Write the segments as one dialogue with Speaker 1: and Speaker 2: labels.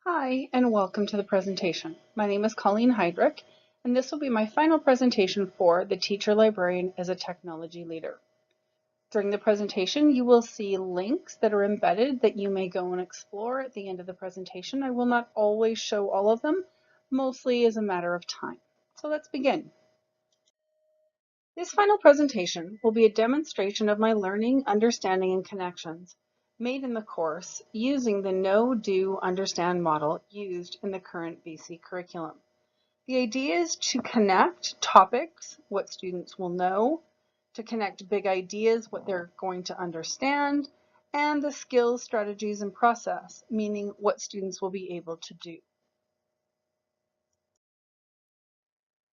Speaker 1: Hi, and welcome to the presentation. My name is Colleen Heydrich, and this will be my final presentation for the Teacher Librarian as a Technology Leader. During the presentation, you will see links that are embedded that you may go and explore at the end of the presentation. I will not always show all of them, mostly as a matter of time. So let's begin. This final presentation will be a demonstration of my learning, understanding, and connections made in the course using the Know, Do, Understand model used in the current BC curriculum. The idea is to connect topics, what students will know, to connect big ideas, what they're going to understand, and the skills, strategies, and process, meaning what students will be able to do.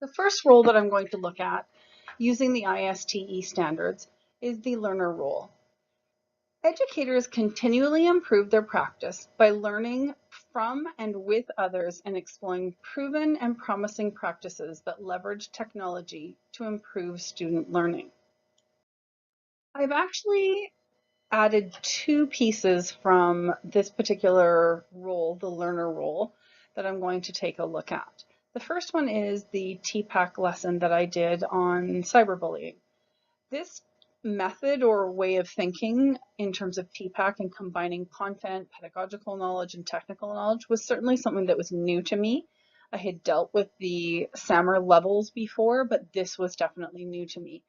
Speaker 1: The first role that I'm going to look at using the ISTE standards is the learner role. Educators continually improve their practice by learning from and with others and exploring proven and promising practices that leverage technology to improve student learning. I've actually added two pieces from this particular role, the learner role, that I'm going to take a look at. The first one is the TPAC lesson that I did on cyberbullying. This method or way of thinking in terms of TPAC and combining content, pedagogical knowledge, and technical knowledge was certainly something that was new to me. I had dealt with the SAMR levels before, but this was definitely new to me.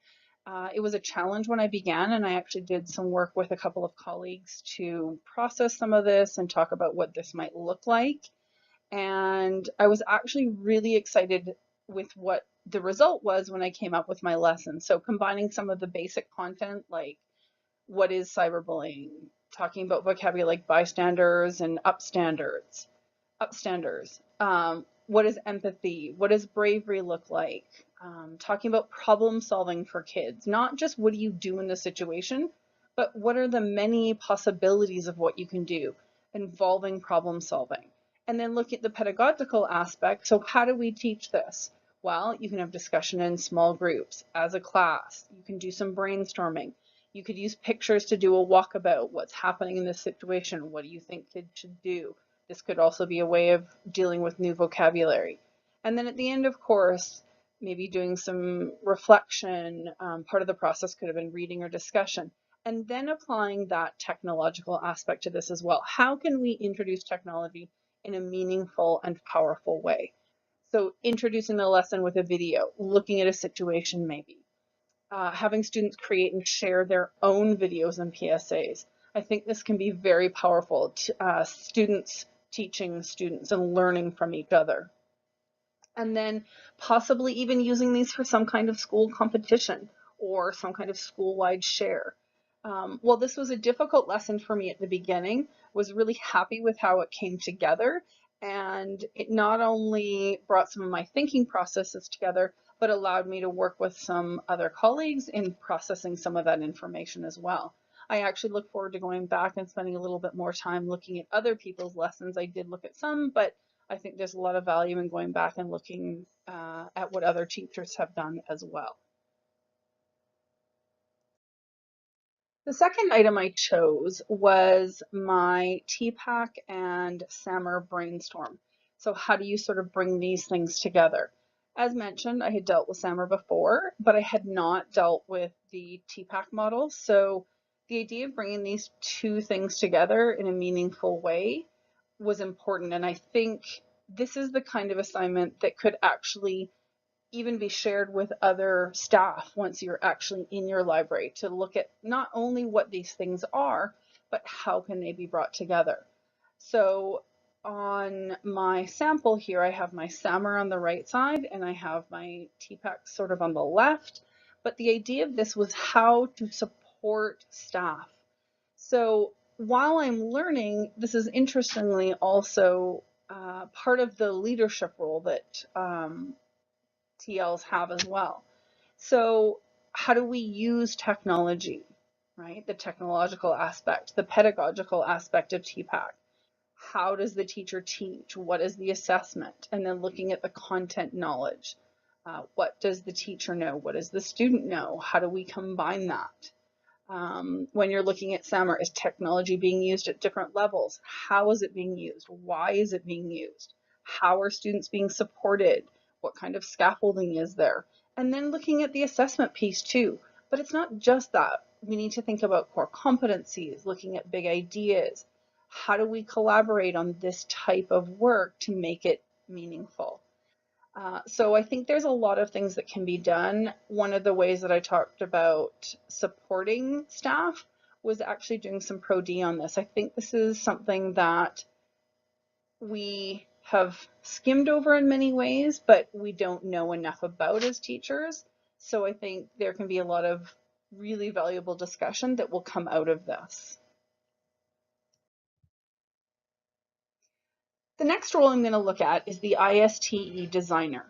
Speaker 1: It was a challenge when I began, and I actually did some work with a couple of colleagues to process some of this and talk about what this might look like. And I was actually really excited with what the result was when I came up with my lesson. So combining some of the basic content, like what is cyberbullying, talking about vocabulary like bystanders and upstanders. What is empathy? What does bravery look like? Talking about problem solving for kids, not just what do you do in the situation, but what are the many possibilities of what you can do involving problem solving. And then look at the pedagogical aspect. So how do we teach this? Well, you can have discussion in small groups as a class. You can do some brainstorming. You could use pictures to do a walkabout. What's happening in this situation? What do you think kids should do? This could also be a way of dealing with new vocabulary. And then at the end, of course, maybe doing some reflection. Part of the process could have been reading or discussion. And then applying that technological aspect to this as well. How can we introduce technology in a meaningful and powerful way? So introducing the lesson with a video, looking at a situation maybe. Having students create and share their own videos and PSAs. I think this can be very powerful to students teaching students and learning from each other. And then possibly even using these for some kind of school competition or some kind of school-wide share. Well, this was a difficult lesson for me at the beginning, was really happy with how it came together. And it not only brought some of my thinking processes together, but allowed me to work with some other colleagues in processing some of that information as well. I actually look forward to going back and spending a little bit more time looking at other people's lessons. I did look at some, but I think there's a lot of value in going back and looking at what other teachers have done as well. The second item I chose was my TPAC and SAMR brainstorm. So how do you sort of bring these things together? As mentioned, I had dealt with SAMR before, but I had not dealt with the TPAC model. So the idea of bringing these two things together in a meaningful way was important. And I think this is the kind of assignment that could actually even be shared with other staff once you're actually in your library, to look at not only what these things are, but how can they be brought together. So on my sample here, I have my SAMR on the right side and I have my TPAC sort of on the left. But the idea of this was how to support staff. So while I'm learning, this is interestingly also part of the leadership role that TLs have as well. So how do we use technology, right? The technological aspect, the pedagogical aspect of TPAC. How does the teacher teach? What is the assessment? And then looking at the content knowledge. What does the teacher know? What does the student know? How do we combine that? When you're looking at SAMR, is technology being used at different levels? How is it being used? Why is it being used? How are students being supported? What kind of scaffolding is there? And then looking at the assessment piece too. But it's not just that. We need to think about core competencies, looking at big ideas. How do we collaborate on this type of work to make it meaningful? So I think there's a lot of things that can be done. One of the ways that I talked about supporting staff was actually doing some Pro D on this. I think this is something that we have skimmed over in many ways, but we don't know enough about as teachers. So I think there can be a lot of really valuable discussion that will come out of this. The next role I'm going to look at is the ISTE designer.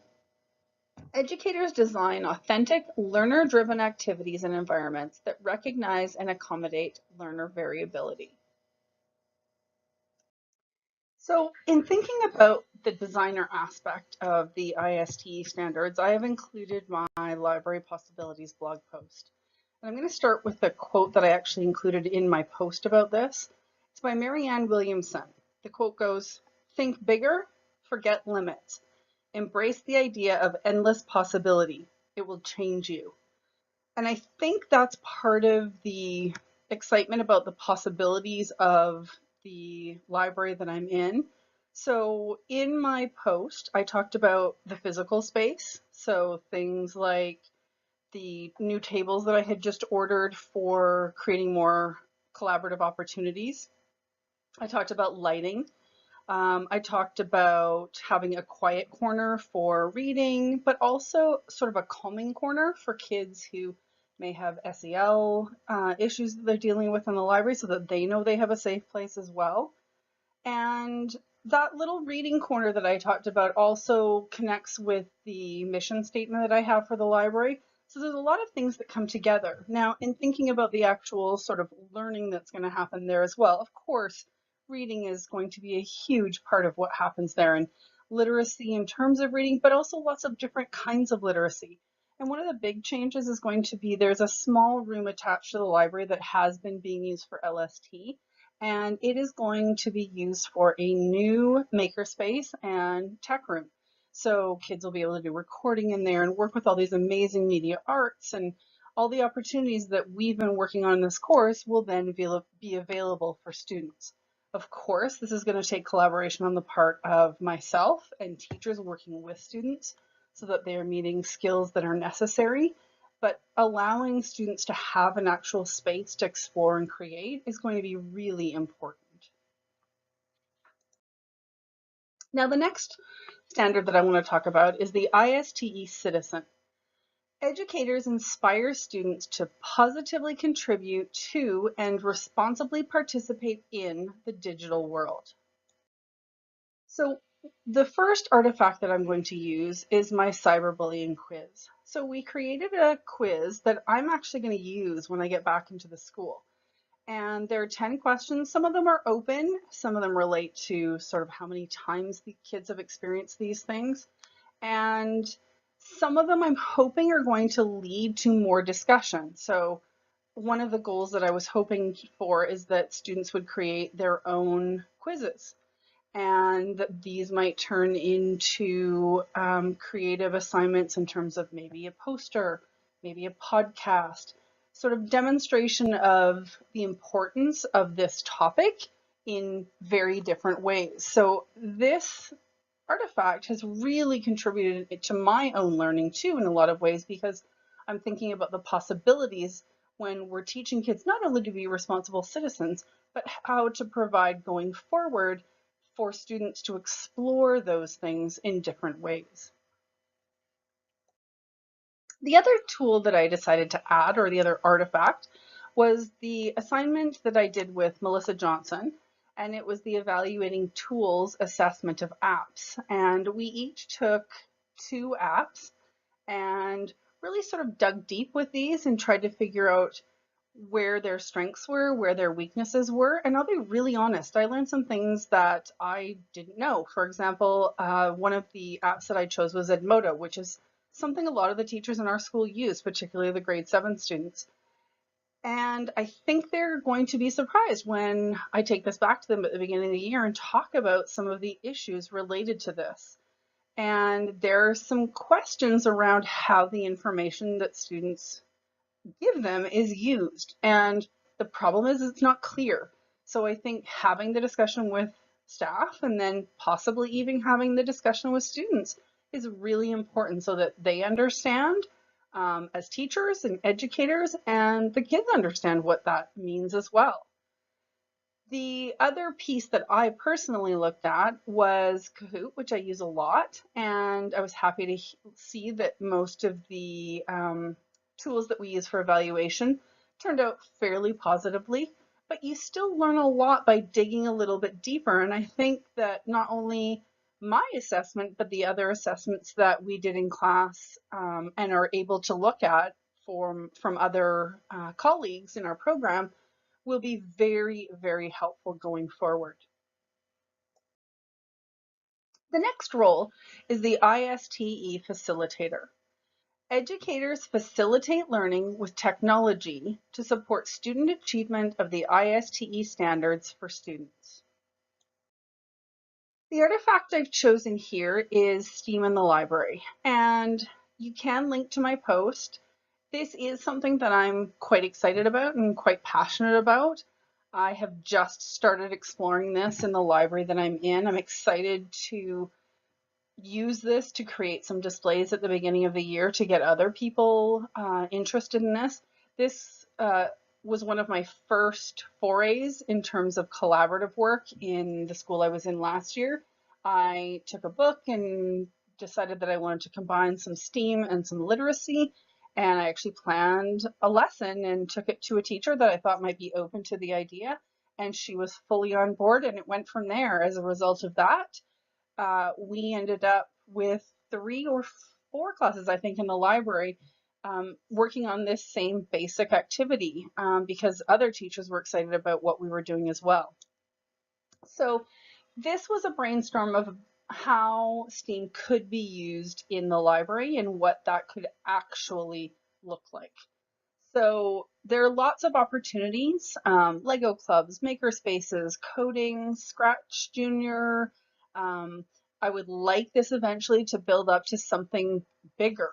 Speaker 1: Educators design authentic, learner-driven activities and environments that recognize and accommodate learner variability. So in thinking about the designer aspect of the ISTE standards, I have included my Library Possibilities blog post. And I'm going to start with a quote that I actually included in my post about this. It's by Marianne Williamson. The quote goes, "Think bigger, forget limits. Embrace the idea of endless possibility. It will change you." And I think that's part of the excitement about the possibilities of the library that I'm in. So in my post, I talked about the physical space. So things like the new tables that I had just ordered for creating more collaborative opportunities. I talked about lighting. I talked about having a quiet corner for reading, but also sort of a calming corner for kids who may have SEL issues that they're dealing with in the library so that they know they have a safe place as well. And that little reading corner that I talked about also connects with the mission statement that I have for the library. So there's a lot of things that come together. Now, in thinking about the actual sort of learning that's going to happen there as well, of course, reading is going to be a huge part of what happens there, and literacy in terms of reading, but also lots of different kinds of literacy. And one of the big changes is going to be there's a small room attached to the library that has been being used for LST, and it is going to be used for a new makerspace and tech room. So kids will be able to do recording in there and work with all these amazing media arts, and all the opportunities that we've been working on in this course will then be available for students. Of course, this is going to take collaboration on the part of myself and teachers working with students so that they are meeting skills that are necessary. But allowing students to have an actual space to explore and create is going to be really important. Now, the next standard that I want to talk about is the ISTE Citizen. Educators inspire students to positively contribute to and responsibly participate in the digital world. So the first artifact that I'm going to use is my cyberbullying quiz. So we created a quiz that I'm actually going to use when I get back into the school. And there are 10 questions. Some of them are open. Some of them relate to sort of how many times the kids have experienced these things. And some of them I'm hoping are going to lead to more discussion. So one of the goals that I was hoping for is that students would create their own quizzes, and these might turn into creative assignments in terms of maybe a poster, maybe a podcast, sort of demonstration of the importance of this topic in very different ways. So this artifact has really contributed to my own learning too in a lot of ways, because I'm thinking about the possibilities when we're teaching kids not only to be responsible citizens, but how to provide going forward for students to explore those things in different ways. The other tool that I decided to add, or the other artifact, was the assignment that I did with Melissa Johnson, and it was the Evaluating Tools Assessment of Apps. And we each took 2 apps and really sort of dug deep with these and tried to figure out where their strengths were, where their weaknesses were. And I'll be really honest, I learned some things that I didn't know. For example, one of the apps that I chose was Edmodo, which is something a lot of the teachers in our school use, particularly the grade 7 students. And I think they're going to be surprised when I take this back to them at the beginning of the year and talk about some of the issues related to this. And there are some questions around how the information that students give them is used. And the problem is it's not clear. So I think having the discussion with staff and then possibly even having the discussion with students is really important so that they understand as teachers and educators, and the kids understand what that means as well. The other piece that I personally looked at was Kahoot, which I use a lot, and I was happy to see that most of the tools that we use for evaluation turned out fairly positively, but you still learn a lot by digging a little bit deeper. And I think that not only my assessment, but the other assessments that we did in class and are able to look at from other colleagues in our program will be very, very helpful going forward. The next role is the ISTE facilitator. Educators facilitate learning with technology to support student achievement of the ISTE standards for students. The artifact I've chosen here is STEAM in the Library, and you can link to my post. This is something that I'm quite excited about and quite passionate about. I have just started exploring this in the library that I'm in. I'm excited to use this to create some displays at the beginning of the year to get other people interested in this. This was one of my first forays in terms of collaborative work in the school I was in last year. I took a book and decided that I wanted to combine some STEAM and some literacy, and I actually planned a lesson and took it to a teacher that I thought might be open to the idea, and she was fully on board, and it went from there. As a result of that, we ended up with 3 or 4 classes, I think, in the library working on this same basic activity because other teachers were excited about what we were doing as well. So this was a brainstorm of how STEAM could be used in the library and what that could actually look like. So there are lots of opportunities, Lego clubs, maker spaces, coding, Scratch Junior. Um, I would like this eventually to build up to something bigger.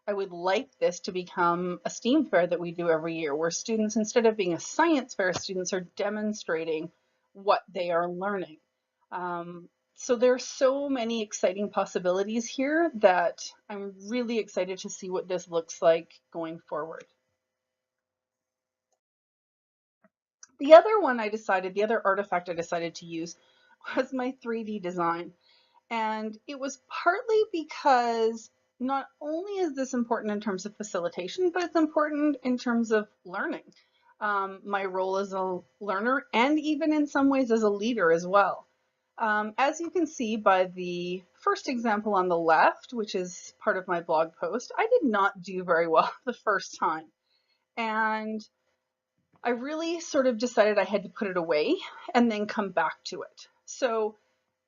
Speaker 1: I would like this to become a STEAM fair that we do every year, where students, instead of being a science fair, students are demonstrating what they are learning. So there are so many exciting possibilities here that I'm really excited to see what this looks like going forward. The other one I decided, the other artifact I decided to use was my 3D design. And it was partly because not only is this important in terms of facilitation, but it's important in terms of learning. My role as a learner and even in some ways as a leader as well. As you can see by the first example on the left, which is part of my blog post, I did not do very well the first time. And I really sort of decided I had to put it away and then come back to it. So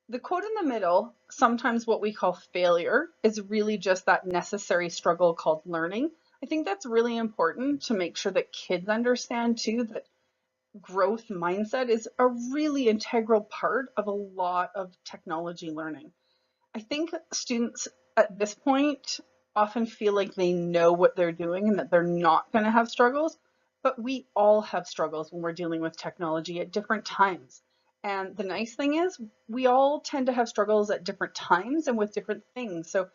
Speaker 1: the quote in the middle, sometimes what we call failure, is really just that necessary struggle called learning. I think that's really important to make sure that kids understand too that growth mindset is a really integral part of a lot of technology learning. I think students at this point often feel like they know what they're doing and that they're not going to have struggles, but we all have struggles when we're dealing with technology at different times. And the nice thing is, we all tend to have struggles at different times and with different things. So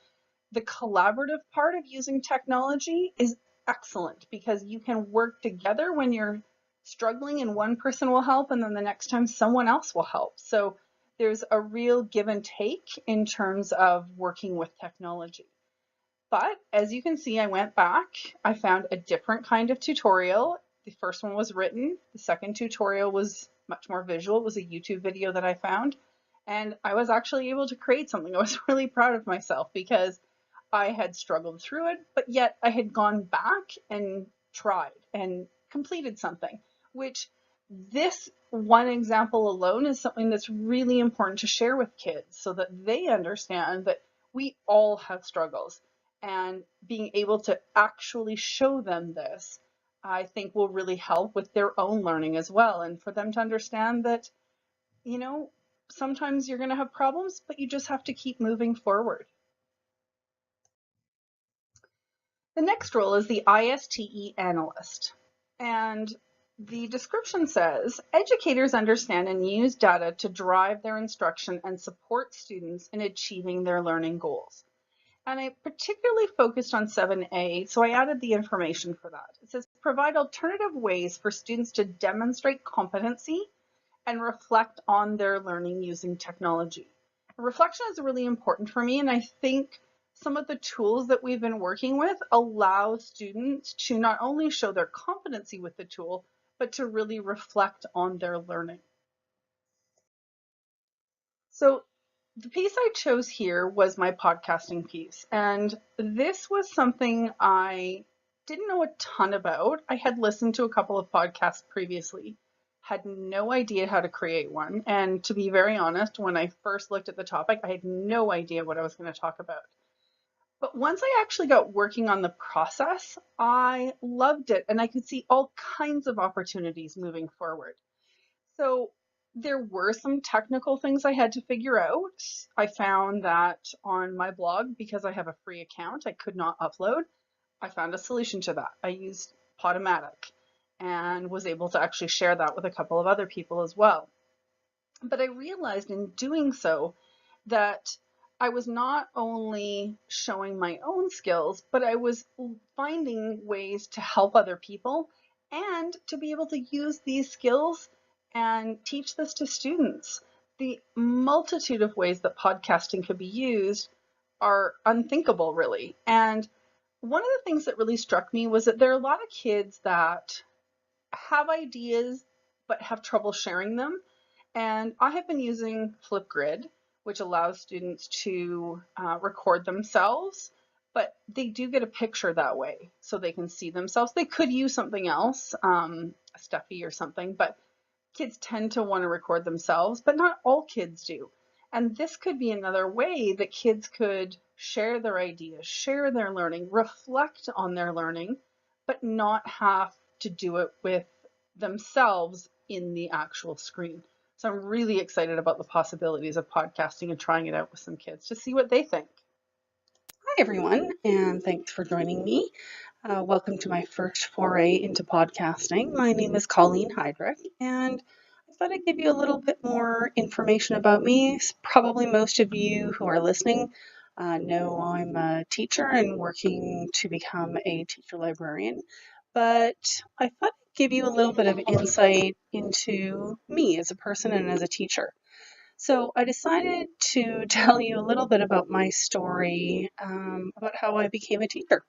Speaker 1: the collaborative part of using technology is excellent because you can work together when you're struggling and one person will help and then the next time someone else will help. So there's a real give and take in terms of working with technology. But as you can see, I went back, I found a different kind of tutorial. The first one was written, the second tutorial was much more visual. It was a YouTube video that I found, and I was actually able to create something. I was really proud of myself because I had struggled through it, but yet I had gone back and tried and completed something, which this one example alone is something that's really important to share with kids so that they understand that we all have struggles, and being able to actually show them this I think will really help with their own learning as well. And for them to understand that, you know, sometimes you're going to have problems, but you just have to keep moving forward. The next role is the ISTE analyst. And the description says, educators understand and use data to drive their instruction and support students in achieving their learning goals. And I particularly focused on 7A, so I added the information for that. It says, provide alternative ways for students to demonstrate competency and reflect on their learning using technology. Reflection is really important for me, and I think some of the tools that we've been working with allow students to not only show their competency with the tool, but to really reflect on their learning. So the piece I chose here was my podcasting piece, and this was something I didn't know a ton about. I had listened to a couple of podcasts previously, had no idea how to create one, and to be very honest, when I first looked at the topic, I had no idea what I was going to talk about. But once I actually got working on the process, I loved it, and I could see all kinds of opportunities moving forward. So there were some technical things I had to figure out. I found that on my blog, because I have a free account, I could not upload. I found a solution to that. I used Podomatic and was able to actually share that with a couple of other people as well. But I realized in doing so that I was not only showing my own skills, but I was finding ways to help other people and to be able to use these skills and teach this to students. The multitude of ways that podcasting could be used are unthinkable, really. And one of the things that really struck me was that there are a lot of kids that have ideas but have trouble sharing them. And I have been using Flipgrid, which allows students to record themselves, but they do get a picture that way so they can see themselves. They could use something else, a Steffi or something, but kids tend to want to record themselves, but not all kids do. And this could be another way that kids could share their ideas, share their learning, reflect on their learning, but not have to do it with themselves in the actual screen. So I'm really excited about the possibilities of podcasting and trying it out with some kids to see what they think.
Speaker 2: Hi, everyone, and thanks for joining me. Welcome to my first foray into podcasting. My name is Colleen Heydrich, and I thought I'd give you a little bit more information about me. Probably most of you who are listening know I'm a teacher and working to become a teacher librarian, but I thought I'd give you a little bit of insight into me as a person and as a teacher. So I decided to tell you a little bit about my story, about how I became a teacher.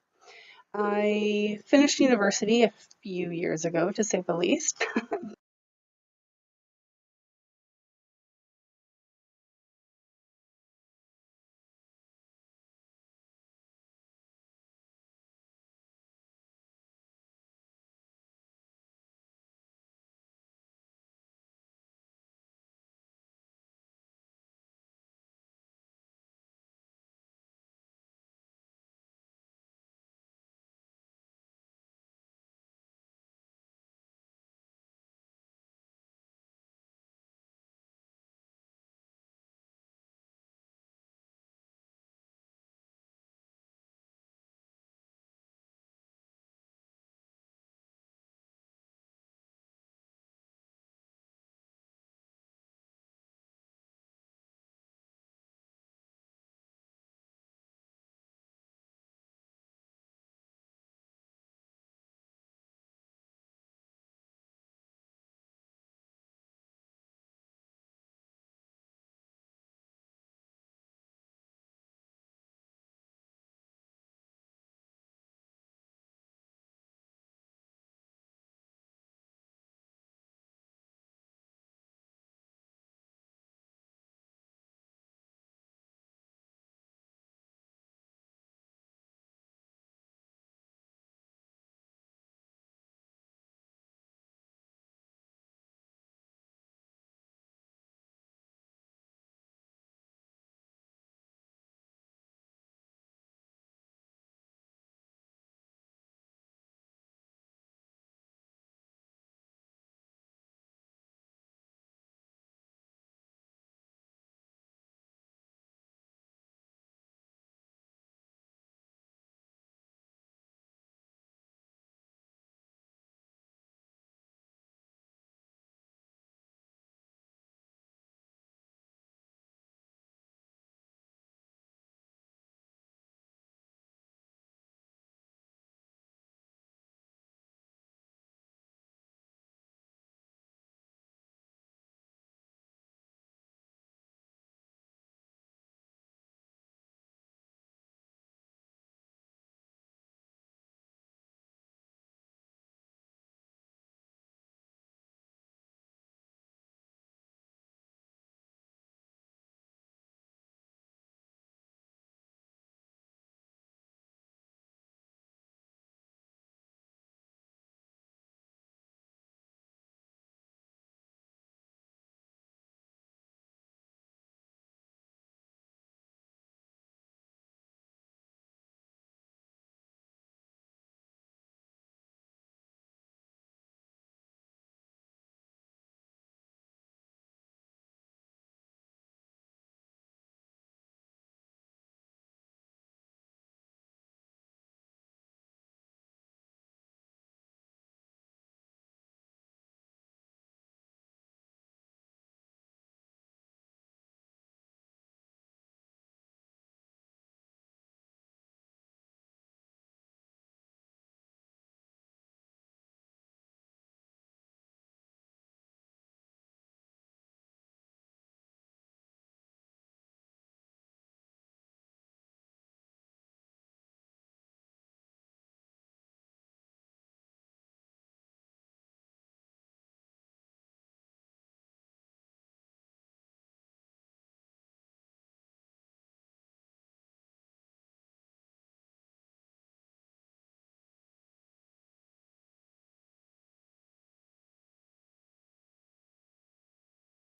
Speaker 2: I finished university a few years ago, to say the least.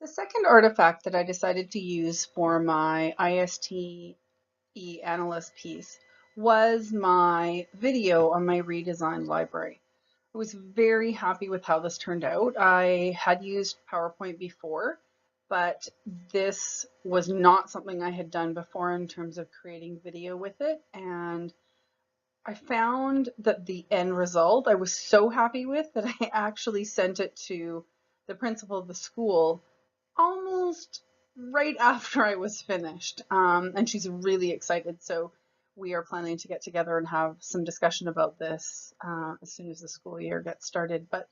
Speaker 1: The second artifact that I decided to use for my ISTE analyst piece was my video on my redesigned library. I was very happy with how this turned out. I had used PowerPoint before, but this was not something I had done before in terms of creating video with it. And I found that the end result I was so happy with that I actually sent it to the principal of the school almost right after I was finished. And she's really excited. So we are planning to get together and have some discussion about this as soon as the school year gets started. But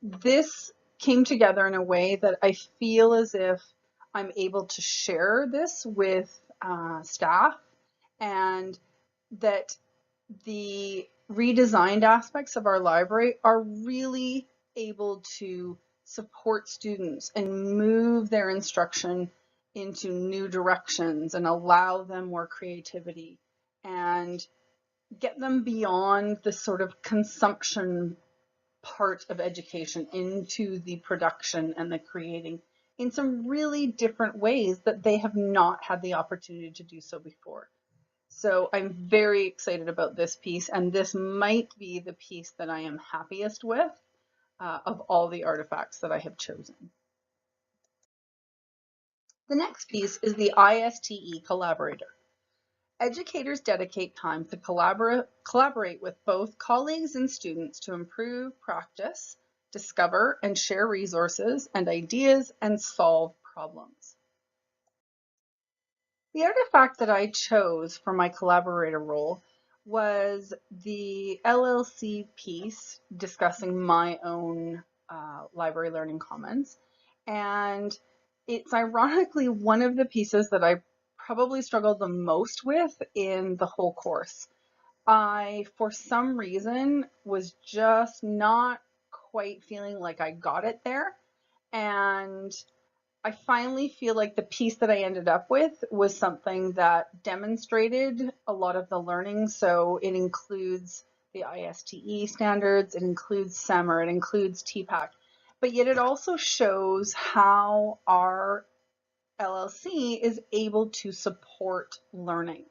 Speaker 1: this came together in a way that I feel as if I'm able to share this with staff, and that the redesigned aspects of our library are really able to support students and move their instruction into new directions and allow them more creativity and get them beyond the sort of consumption part of education into the production and the creating in some really different ways that they have not had the opportunity to do so before. So I'm very excited about this piece, and this might be the piece that I am happiest with of all the artifacts that I have chosen. The next piece is the ISTE Collaborator. Educators dedicate time to collaborate with both colleagues and students to improve practice, discover and share resources and ideas, and solve problems. The artifact that I chose for my collaborator role was the LLC piece discussing my own library learning commons. And it's ironically one of the pieces that I probably struggled the most with in the whole course. I, for some reason, was just not quite feeling like I got it there. And I finally feel like the piece that I ended up with was something that demonstrated a lot of the learning. So it includes the ISTE standards, it includes SEMR, it includes TPAC, but yet it also shows how our LLC is able to support learning.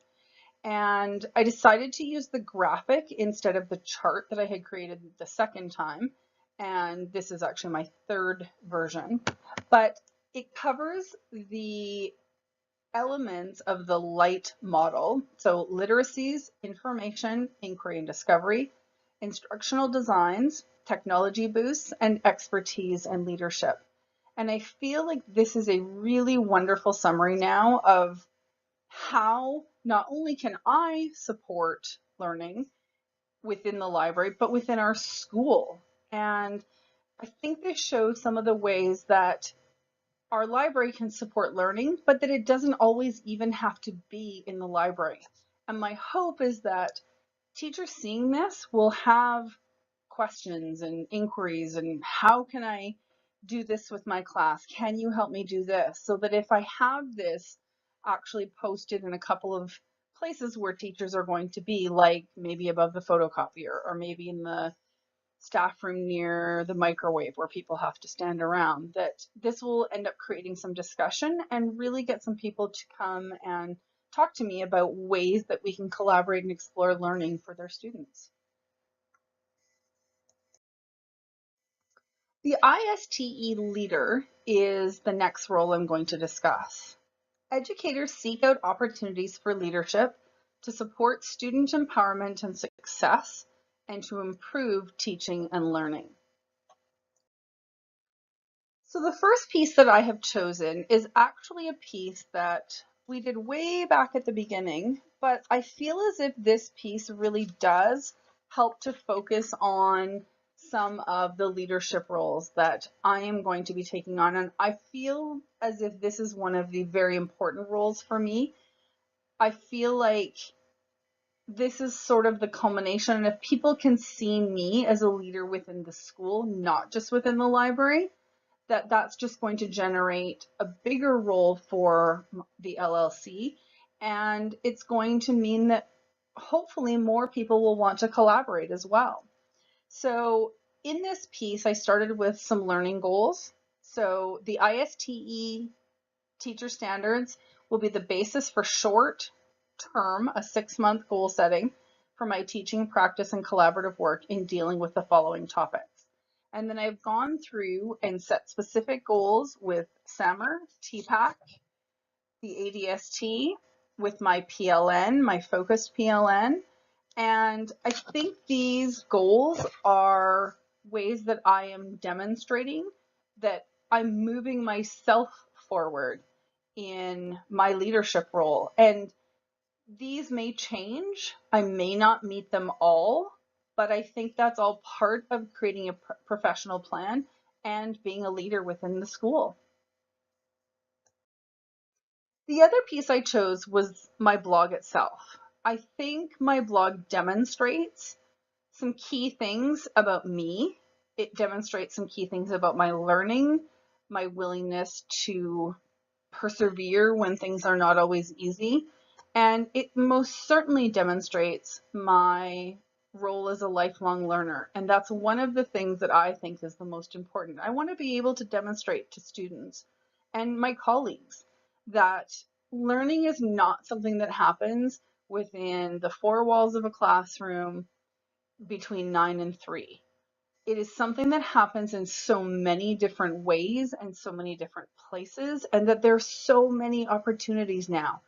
Speaker 1: And I decided to use the graphic instead of the chart that I had created the second time. And this is actually my third version, but it covers the elements of the LIGHT model. So literacies, information, inquiry and discovery, instructional designs, technology boosts, and expertise and leadership. And I feel like this is a really wonderful summary now of how not only can I support learning within the library, but within our school. And I think this shows some of the ways that our library can support learning, but that it doesn't always even have to be in the library. And my hope is that teachers seeing this will have questions and inquiries and how can I do this with my class? Can you help me do this? So that if I have this actually posted in a couple of places where teachers are going to be, like maybe above the photocopier or maybe in the staff room near the microwave where people have to stand around, that this will end up creating some discussion and really get some people to come and talk to me about ways that we can collaborate and explore learning for their students. The ISTE leader is the next role I'm going to discuss. Educators seek out opportunities for leadership to support student empowerment and success and to improve teaching and learning. So the first piece that I have chosen is actually a piece that we did way back at the beginning, but I feel as if this piece really does help to focus on some of the leadership roles that I am going to be taking on. And I feel as if this is one of the very important roles for me. I feel like this is sort of the culmination. And if people can see me as a leader within the school, not just within the library, that's just going to generate a bigger role for the LLC. And it's going to mean that hopefully more people will want to collaborate as well. So in this piece, I started with some learning goals. So the ISTE teacher standards will be the basis for short term, a 6-month goal setting for my teaching practice and collaborative work in dealing with the following topics. And then I've gone through and set specific goals with SAMR, TPAC, the ADST, with my PLN, my focused PLN. And I think these goals are ways that I am demonstrating that I'm moving myself forward in my leadership role. And these may change. I may not meet them all, but I think that's all part of creating a professional plan and being a leader within the school. The other piece I chose was my blog itself. I think my blog demonstrates some key things about me. It demonstrates some key things about my learning, my willingness to persevere when things are not always easy. And it most certainly demonstrates my role as a lifelong learner. And that's one of the things that I think is the most important. I want to be able to demonstrate to students and my colleagues that learning is not something that happens within the four walls of a classroom between 9 and 3. It is something that happens in so many different ways and so many different places, and that there's so many opportunities now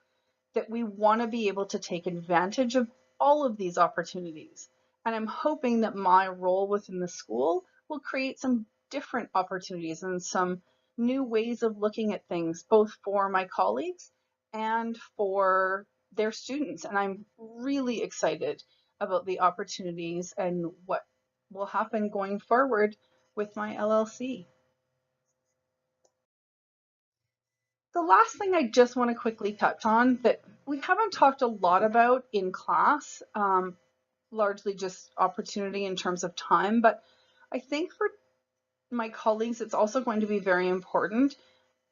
Speaker 1: that we want to be able to take advantage of all of these opportunities. And I'm hoping that my role within the school will create some different opportunities and some new ways of looking at things, both for my colleagues and for their students. And I'm really excited about the opportunities and what will happen going forward with my LLC. The last thing I just want to quickly touch on that we haven't talked a lot about in class, largely just opportunity in terms of time, but I think for my colleagues, it's also going to be very important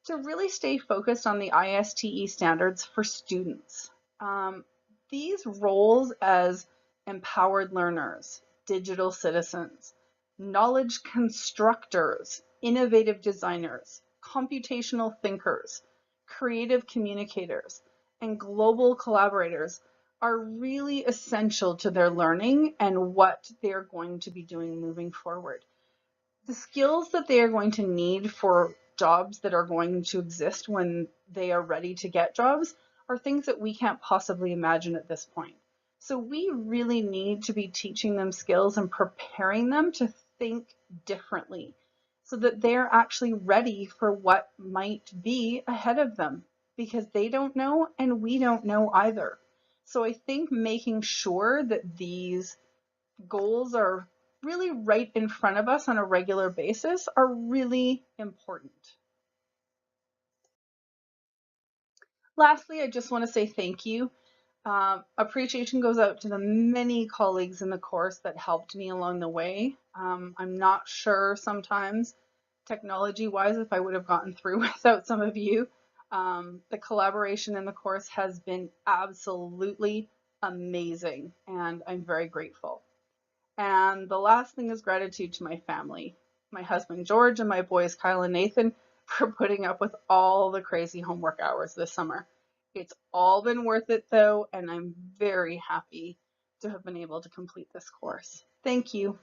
Speaker 1: to really stay focused on the ISTE standards for students. These roles as empowered learners, digital citizens, knowledge constructors, innovative designers, computational thinkers, creative communicators, and global collaborators are really essential to their learning and what they're going to be doing moving forward. The skills that they are going to need for jobs that are going to exist when they are ready to get jobs are things that we can't possibly imagine at this point. So we really need to be teaching them skills and preparing them to think differently so that they're actually ready for what might be ahead of them, because they don't know and we don't know either. So I think making sure that these goals are really right in front of us on a regular basis are really important. Lastly, I just want to say thank you. Appreciation goes out to the many colleagues in the course that helped me along the way. I'm not sure sometimes, technology-wise, if I would have gotten through without some of you. The collaboration in the course has been absolutely amazing, and I'm very grateful. And the last thing is gratitude to my family, my husband George and my boys Kyle and Nathan, for putting up with all the crazy homework hours this summer. It's all been worth it though, and I'm very happy to have been able to complete this course. Thank you.